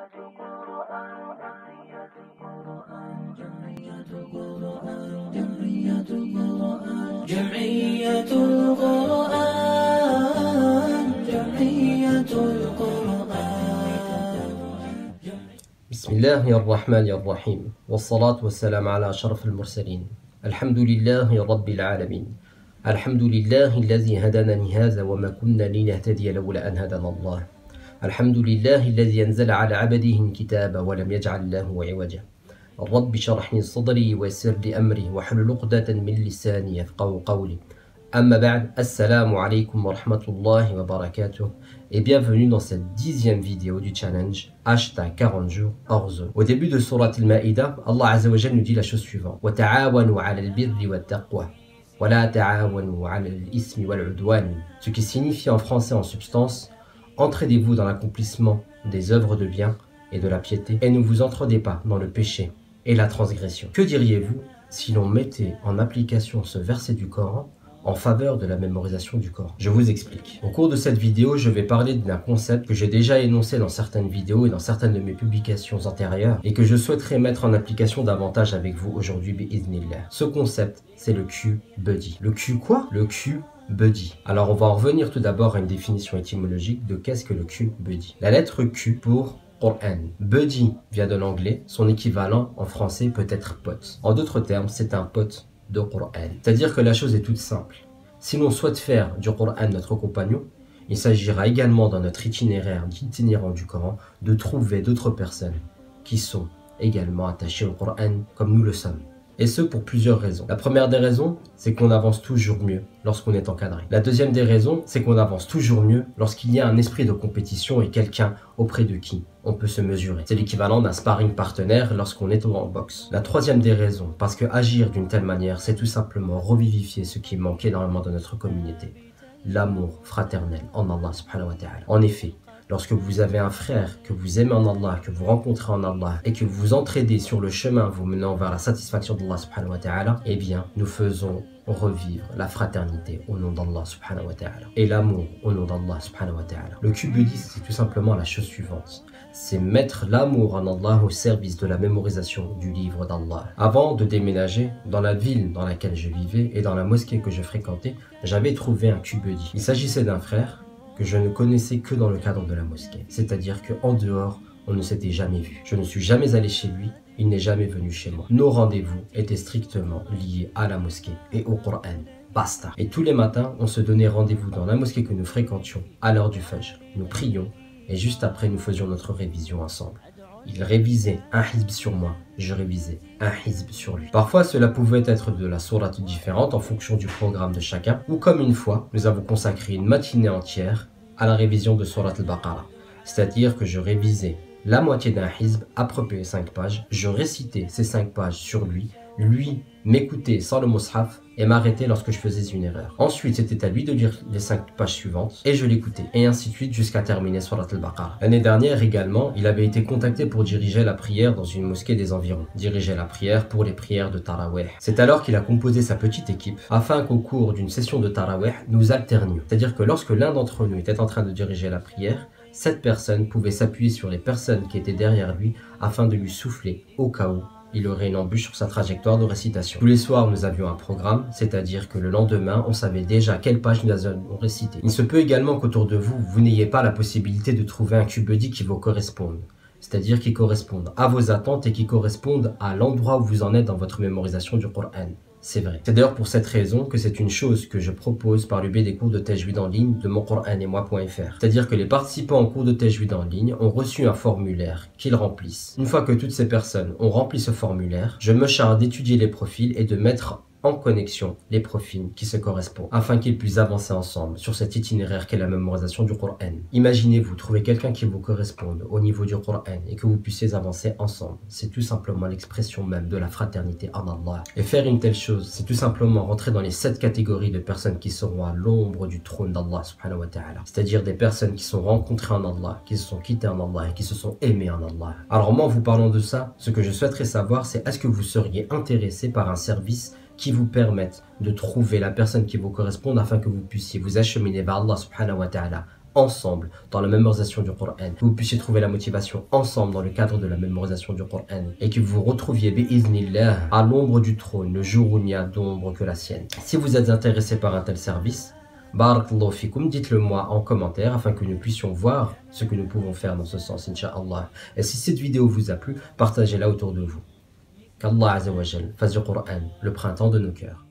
بسم الله الرحمن الرحيم والصلاة والسلام على أشرف المرسلين الحمد لله رب العالمين الحمد لله الذي هدانا لهذا وما كنا لنهتدي لولا أن هدانا الله الحمد لله الذي أنزل على عبده الكتاب ولم يجعل له عوجا رب اشرح لي صدري ويسر لي أمري واحلل عقدة من لساني يفقهوا قولي Amma ba'd, assalamu alaikum wa rahmatullahi wa barakatuh et bienvenue dans cette 10e vidéo du challenge hashtag 40 jours hors zone. Au début de Surat al-Ma'ida, Allah Azza wa Jal nous dit la chose suivante: wa ta'awanu 'ala al-birri wa taqwa wa la ta'awanu 'ala al-ismi wal 'udwan, ce qui signifie en français en substance: entraidez-vous dans l'accomplissement des œuvres de bien et de la piété et ne vous entraidez pas dans le péché et la transgression. Que diriez-vous si l'on mettait en application ce verset du Coran en faveur de la mémorisation du Coran? Je vous explique. Au cours de cette vidéo, je vais parler d'un concept que j'ai déjà énoncé dans certaines vidéos et dans certaines de mes publications antérieures et que je souhaiterais mettre en application davantage avec vous aujourd'hui, bi'idhnillah. Ce concept, c'est le Q-Buddy. Le Q quoi? Le Q-Buddy. Alors on va en revenir tout d'abord à une définition étymologique de qu'est-ce que le Q-Buddy. La lettre Q pour Qur'an. Buddy vient de l'anglais, son équivalent en français peut être pote. En d'autres termes, c'est un pote de Qur'an. C'est-à-dire que la chose est toute simple. Si l'on souhaite faire du Qur'an notre compagnon, il s'agira également dans notre itinéraire d'itinérant du Coran de trouver d'autres personnes qui sont également attachées au Qur'an comme nous le sommes. Et ce pour plusieurs raisons. La première des raisons, c'est qu'on avance toujours mieux lorsqu'on est encadré. La deuxième des raisons, c'est qu'on avance toujours mieux lorsqu'il y a un esprit de compétition et quelqu'un auprès de qui on peut se mesurer. C'est l'équivalent d'un sparring partenaire lorsqu'on est en boxe. La troisième des raisons, parce que agir d'une telle manière, c'est tout simplement revivifier ce qui manque énormément dans notre communauté: l'amour fraternel en Allah subhanahu wa ta'ala. En effet, lorsque vous avez un frère que vous aimez en Allah, que vous rencontrez en Allah et que vous vous entraidez sur le chemin vous menant vers la satisfaction d'Allah subhanahu wa ta'ala, eh bien, nous faisons revivre la fraternité au nom d'Allah subhanahu wa ta'ala et l'amour au nom d'Allah subhanahu wa ta'ala. Le Q-Buddy, c'est tout simplement la chose suivante: c'est mettre l'amour en Allah au service de la mémorisation du livre d'Allah. Avant de déménager dans la ville dans laquelle je vivais et dans la mosquée que je fréquentais, j'avais trouvé un Q-Buddy. Il s'agissait d'un frère que je ne connaissais que dans le cadre de la mosquée. C'est-à-dire qu'en dehors, on ne s'était jamais vu. Je ne suis jamais allé chez lui, il n'est jamais venu chez moi. Nos rendez-vous étaient strictement liés à la mosquée et au Coran. Basta. Et tous les matins, on se donnait rendez-vous dans la mosquée que nous fréquentions à l'heure du Fajr. Nous prions et juste après, nous faisions notre révision ensemble. Il révisait un hizb sur moi, je révisais un hizb sur lui. Parfois, cela pouvait être de la sourate différente en fonction du programme de chacun, ou comme une fois, nous avons consacré une matinée entière à la révision de sourate al-Baqarah. C'est-à-dire que je révisais la moitié d'un hizb, à peu près 5 pages, je récitais ces 5 pages sur lui m'écoutait sans le mushaf et m'arrêtait lorsque je faisais une erreur. Ensuite, c'était à lui de lire les 5 pages suivantes et je l'écoutais. Et ainsi de suite jusqu'à terminer Surat al-Baqarah. L'année dernière également, il avait été contacté pour diriger la prière dans une mosquée des environs. Diriger la prière pour les prières de Tarawih. C'est alors qu'il a composé sa petite équipe afin qu'au cours d'une session de Tarawih, nous alternions. C'est-à-dire que lorsque l'un d'entre nous était en train de diriger la prière, cette personne pouvait s'appuyer sur les personnes qui étaient derrière lui afin de lui souffler au cas où il aurait une embûche sur sa trajectoire de récitation. Tous les soirs, nous avions un programme, c'est-à-dire que le lendemain, on savait déjà quelle page nous allions réciter. Il se peut également qu'autour de vous, vous n'ayez pas la possibilité de trouver un Q-Buddy qui vous corresponde. C'est-à-dire qui corresponde à vos attentes et qui corresponde à l'endroit où vous en êtes dans votre mémorisation du Coran. C'est vrai. C'est d'ailleurs pour cette raison que c'est une chose que je propose par le biais des cours de Tajwid en ligne de moncoranetemoi.fr. C'est-à-dire que les participants au cours de Tajwid en ligne ont reçu un formulaire qu'ils remplissent. Une fois que toutes ces personnes ont rempli ce formulaire, je me charge d'étudier les profils et de mettre en connexion les profils qui se correspondent afin qu'ils puissent avancer ensemble sur cet itinéraire qu'est la mémorisation du Coran. Imaginez-vous trouver quelqu'un qui vous corresponde au niveau du Coran et que vous puissiez avancer ensemble. C'est tout simplement l'expression même de la fraternité en Allah. Et faire une telle chose, c'est tout simplement rentrer dans les 7 catégories de personnes qui seront à l'ombre du trône d'Allah subhanahu wa ta'ala. C'est-à-dire des personnes qui sont rencontrées en Allah, qui se sont quittées en Allah et qui se sont aimées en Allah. Alors moi, en vous parlant de ça, ce que je souhaiterais savoir, c'est est-ce que vous seriez intéressé par un service qui vous permettent de trouver la personne qui vous correspond afin que vous puissiez vous acheminer vers Allah subhanahu wa ta'ala ensemble dans la mémorisation du Coran, que vous puissiez trouver la motivation ensemble dans le cadre de la mémorisation du Coran et que vous vous retrouviez bi'iznillah à l'ombre du trône le jour où il n'y a d'ombre que la sienne. Si vous êtes intéressé par un tel service, barakallahu fikoum, dites-le moi en commentaire afin que nous puissions voir ce que nous pouvons faire dans ce sens, incha'Allah. Et si cette vidéo vous a plu, partagez-la autour de vous. Qu'Allah Azza wa Jal fasse du Coran le printemps de nos cœurs.